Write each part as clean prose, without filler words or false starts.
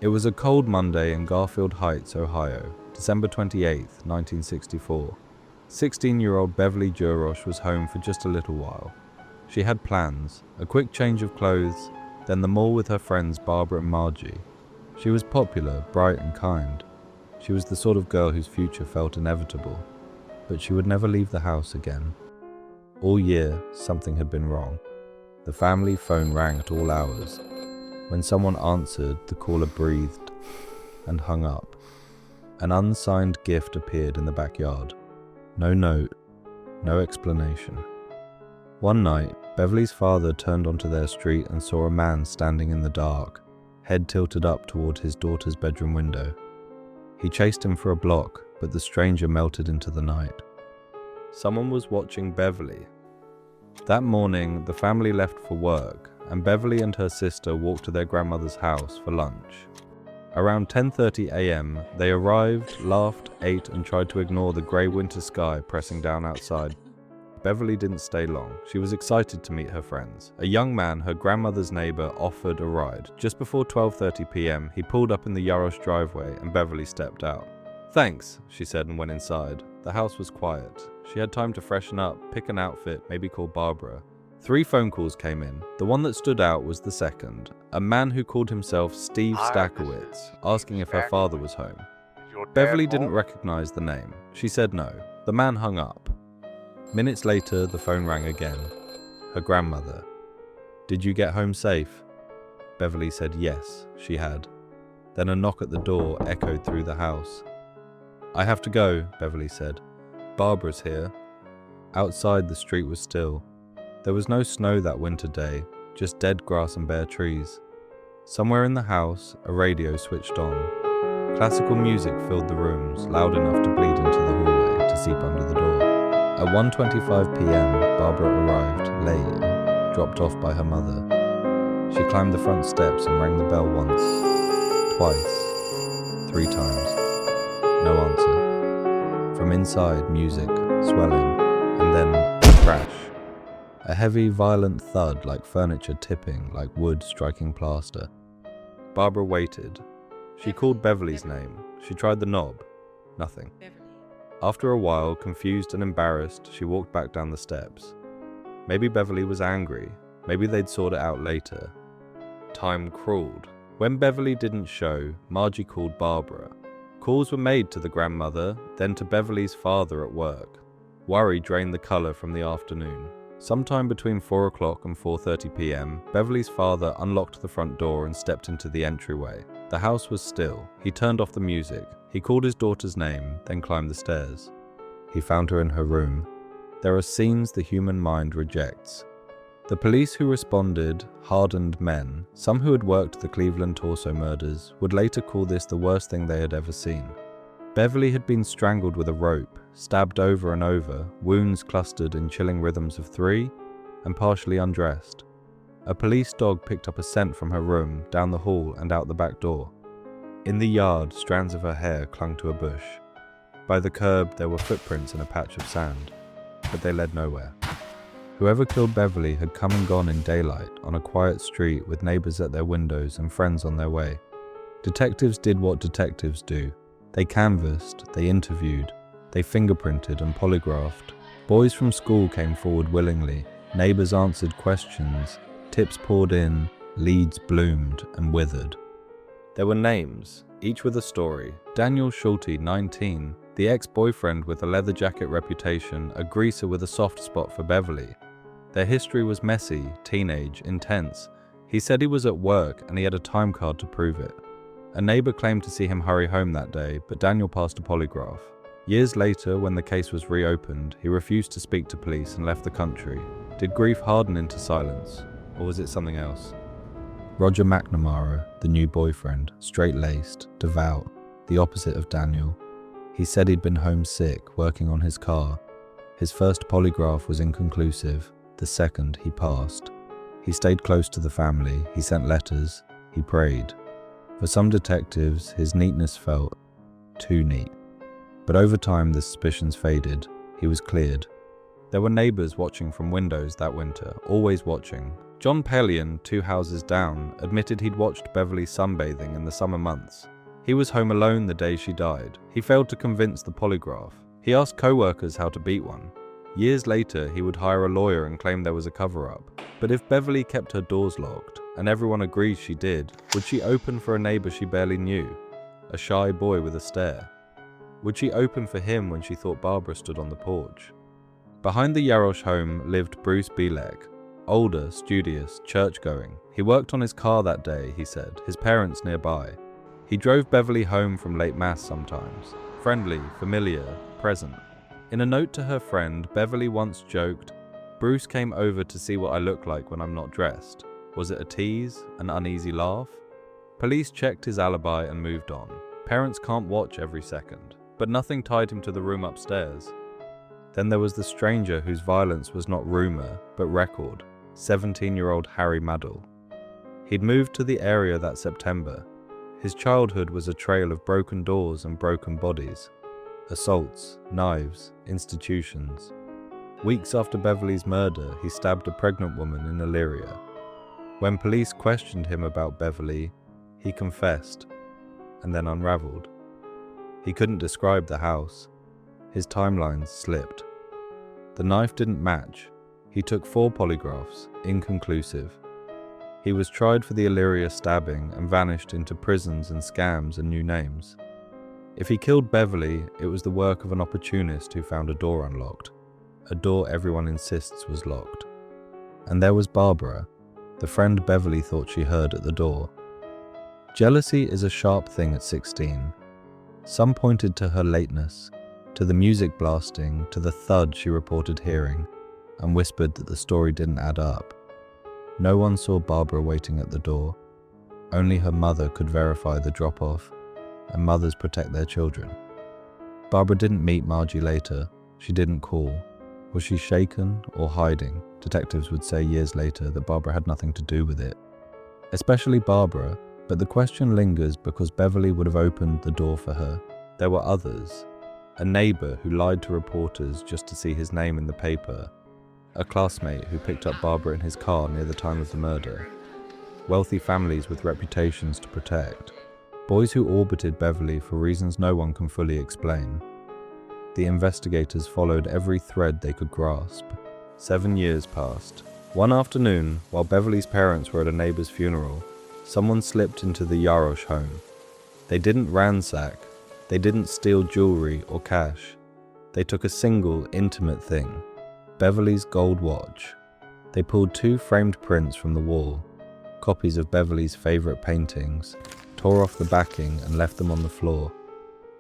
It was a cold Monday in Garfield Heights, Ohio, December 28, 1964. 16-year-old Beverly Jarosz was home for just a little while. She had plans, a quick change of clothes, then the mall with her friends Barbara and Margie. She was popular, bright and kind. She was the sort of girl whose future felt inevitable, but she would never leave the house again. All year, something had been wrong. The family phone rang at all hours. When someone answered, the caller breathed and hung up. An unsigned gift appeared in the backyard. No note, no explanation. One night, Beverly's father turned onto their street and saw a man standing in the dark, head tilted up toward his daughter's bedroom window. He chased him for a block, but the stranger melted into the night. Someone was watching Beverly. That morning, the family left for work, and Beverly and her sister walked to their grandmother's house for lunch. Around 10:30 a.m., they arrived, laughed, ate, and tried to ignore the grey winter sky pressing down outside. Beverly didn't stay long. She was excited to meet her friends. A young man, her grandmother's neighbor, offered a ride. Just before 12:30 p.m., he pulled up in the Jarosz driveway, and Beverly stepped out. "Thanks," she said and went inside. The house was quiet. She had time to freshen up, pick an outfit, maybe call Barbara. 3 phone calls came in. The one that stood out was the second, a man who called himself Steve Stakowitz, asking if her father was home. Beverly didn't recognize the name. She said no. The man hung up. Minutes later, the phone rang again. Her grandmother. "Did you get home safe?" Beverly said yes, she had. Then a knock at the door echoed through the house. "I have to go," Beverly said. "Barbara's here." Outside, the street was still. There was no snow that winter day, just dead grass and bare trees. Somewhere in the house, a radio switched on. Classical music filled the rooms, loud enough to bleed into the hallway to seep under the door. At 1:25 p.m., Barbara arrived, late, dropped off by her mother. She climbed the front steps and rang the bell once, twice, 3 times. No answer. From inside, music, swelling, and then a crash. A heavy, violent thud, like furniture tipping, like wood striking plaster. Barbara waited. She called Beverly's name. She tried the knob. Nothing. After a while, confused and embarrassed, she walked back down the steps. Maybe Beverly was angry. Maybe they'd sort it out later. Time crawled. When Beverly didn't show, Margie called Barbara. Calls were made to the grandmother, then to Beverly's father at work. Worry drained the color from the afternoon. Sometime between 4 o'clock and 4:30 p.m., Beverly's father unlocked the front door and stepped into the entryway. The house was still. He turned off the music. He called his daughter's name, then climbed the stairs. He found her in her room. There are scenes the human mind rejects. The police who responded, hardened men, some who had worked the Cleveland torso murders, would later call this the worst thing they had ever seen. Beverly had been strangled with a rope, stabbed over and over, wounds clustered in chilling rhythms of 3, and partially undressed. A police dog picked up a scent from her room, down the hall and out the back door. In the yard, strands of her hair clung to a bush. By the curb, there were footprints in a patch of sand, but they led nowhere. Whoever killed Beverly had come and gone in daylight, on a quiet street with neighbors at their windows and friends on their way. Detectives did what detectives do. They canvassed, they interviewed, they fingerprinted and polygraphed. Boys from school came forward willingly. Neighbors answered questions. Tips poured in. Leads bloomed and withered. There were names, each with a story. Daniel Schulte, 19, the ex-boyfriend with a leather jacket reputation, a greaser with a soft spot for Beverly. Their history was messy, teenage, intense. He said he was at work and he had a time card to prove it. A neighbor claimed to see him hurry home that day, but Daniel passed a polygraph. Years later, when the case was reopened, he refused to speak to police and left the country. Did grief harden into silence, or was it something else? Roger McNamara, the new boyfriend, straight-laced, devout, the opposite of Daniel. He said he'd been homesick, working on his car. His first polygraph was inconclusive. The second, he passed. He stayed close to the family. He sent letters. He prayed. For some detectives, his neatness felt too neat. But over time, the suspicions faded. He was cleared. There were neighbors watching from windows that winter, always watching, John Pellion, 2 houses down, admitted he'd watched Beverly sunbathing in the summer months. He was home alone the day she died. He failed to convince the polygraph. He asked co-workers how to beat one. Years later, he would hire a lawyer and claim there was a cover-up. But if Beverly kept her doors locked, and everyone agrees she did, would she open for a neighbor she barely knew? A shy boy with a stare? Would she open for him when she thought Barbara stood on the porch? Behind the Jarosz home lived Bruce Beverly. Older, studious, church-going. He worked on his car that day, he said, his parents nearby. He drove Beverly home from late mass sometimes. Friendly, familiar, present. In a note to her friend, Beverly once joked, "Bruce came over to see what I look like when I'm not dressed." Was it a tease? An uneasy laugh? Police checked his alibi and moved on. Parents can't watch every second. But nothing tied him to the room upstairs. Then there was the stranger whose violence was not rumour, but record. 17-year-old Harry Maddell. He'd moved to the area that September. His childhood was a trail of broken doors and broken bodies. Assaults, knives, institutions. Weeks after Beverly's murder, he stabbed a pregnant woman in Elyria. When police questioned him about Beverly, he confessed, and then unraveled. He couldn't describe the house. His timelines slipped. The knife didn't match. He took 4 polygraphs, inconclusive. He was tried for the Elyria stabbing and vanished into prisons and scams and new names. If he killed Beverly, it was the work of an opportunist who found a door unlocked. A door everyone insists was locked. And there was Barbara, the friend Beverly thought she heard at the door. Jealousy is a sharp thing at 16. Some pointed to her lateness, to the music blasting, to the thud she reported hearing, and whispered that the story didn't add up. No one saw Barbara waiting at the door. Only her mother could verify the drop-off, and mothers protect their children. Barbara didn't meet Margie later. She didn't call. Was she shaken or hiding? Detectives would say years later that Barbara had nothing to do with it. Especially Barbara, but the question lingers because Beverly would have opened the door for her. There were others. A neighbor who lied to reporters just to see his name in the paper. A classmate who picked up Barbara in his car near the time of the murder. Wealthy families with reputations to protect. Boys who orbited Beverly for reasons no one can fully explain. The investigators followed every thread they could grasp. 7 years passed. One afternoon, while Beverly's parents were at a neighbor's funeral, someone slipped into the Jarosz home. They didn't ransack. They didn't steal jewelry or cash. They took a single, intimate thing. Beverly's gold watch. They pulled 2 framed prints from the wall, copies of Beverly's favorite paintings, tore off the backing and left them on the floor,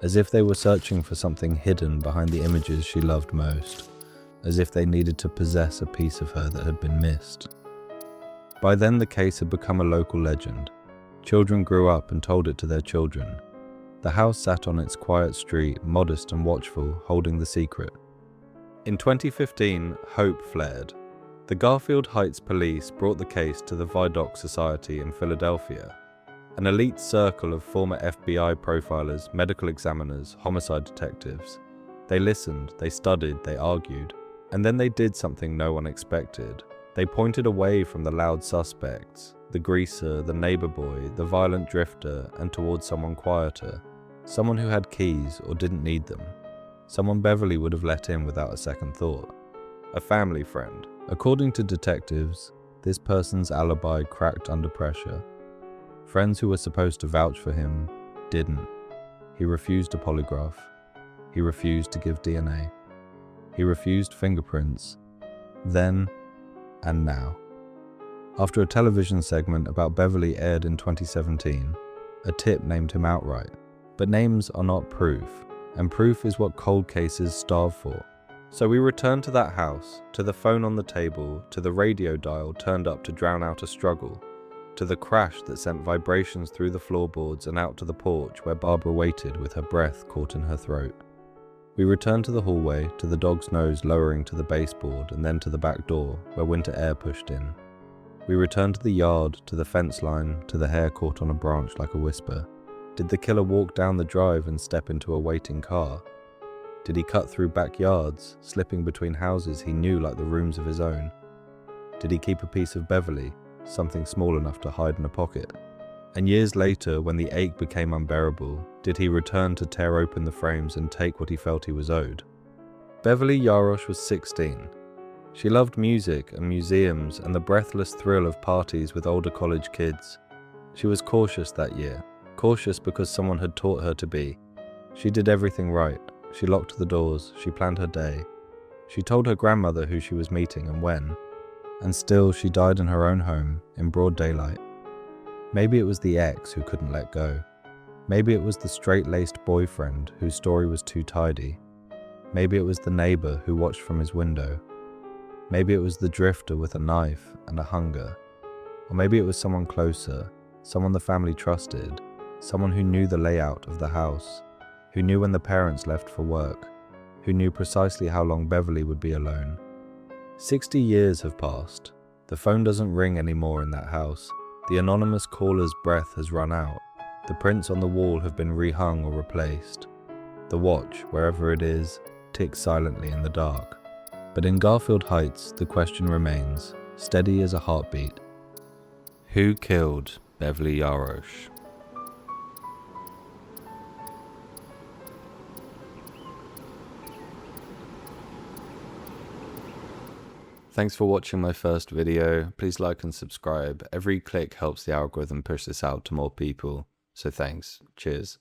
as if they were searching for something hidden behind the images she loved most, as if they needed to possess a piece of her that had been missed. By then the case had become a local legend. Children grew up and told it to their children. The house sat on its quiet street, modest and watchful, holding the secret. In 2015, hope flared. The Garfield Heights police brought the case to the Vidocq Society in Philadelphia, an elite circle of former FBI profilers, medical examiners, homicide detectives. They listened, they studied, they argued, and then they did something no one expected. They pointed away from the loud suspects, the greaser, the neighbor boy, the violent drifter, and towards someone quieter, someone who had keys or didn't need them, someone Beverly would have let in without a second thought. A family friend. According to detectives, this person's alibi cracked under pressure. Friends who were supposed to vouch for him didn't. He refused a polygraph. He refused to give DNA. He refused fingerprints. Then and now. After a television segment about Beverly aired in 2017, a tip named him outright. But names are not proof, and proof is what cold cases starve for. So we returned to that house, to the phone on the table, to the radio dial turned up to drown out a struggle, to the crash that sent vibrations through the floorboards and out to the porch where Barbara waited with her breath caught in her throat. We returned to the hallway, to the dog's nose lowering to the baseboard and then to the back door where winter air pushed in. We returned to the yard, to the fence line, to the hair caught on a branch like a whisper. Did the killer walk down the drive and step into a waiting car? Did he cut through backyards, slipping between houses he knew like the rooms of his own? Did he keep a piece of Beverly, something small enough to hide in a pocket? And years later, when the ache became unbearable, did he return to tear open the frames and take what he felt he was owed? Beverly Jarosz was 16. She loved music and museums and the breathless thrill of parties with older college kids. She was cautious that year, cautious because someone had taught her to be. She did everything right. She locked the doors, she planned her day. She told her grandmother who she was meeting and when. And still, she died in her own home, in broad daylight. Maybe it was the ex who couldn't let go. Maybe it was the straight-laced boyfriend whose story was too tidy. Maybe it was the neighbor who watched from his window. Maybe it was the drifter with a knife and a hunger. Or maybe it was someone closer, someone the family trusted, someone who knew the layout of the house, who knew when the parents left for work, who knew precisely how long Beverly would be alone. 60 years have passed. The phone doesn't ring anymore in that house. The anonymous caller's breath has run out. The prints on the wall have been rehung or replaced. The watch, wherever it is, ticks silently in the dark. But in Garfield Heights, the question remains, steady as a heartbeat. Who killed Beverly Jarosz? Thanks for watching my first video. Please like and subscribe. Every click helps the algorithm push this out to more people. So thanks. Cheers.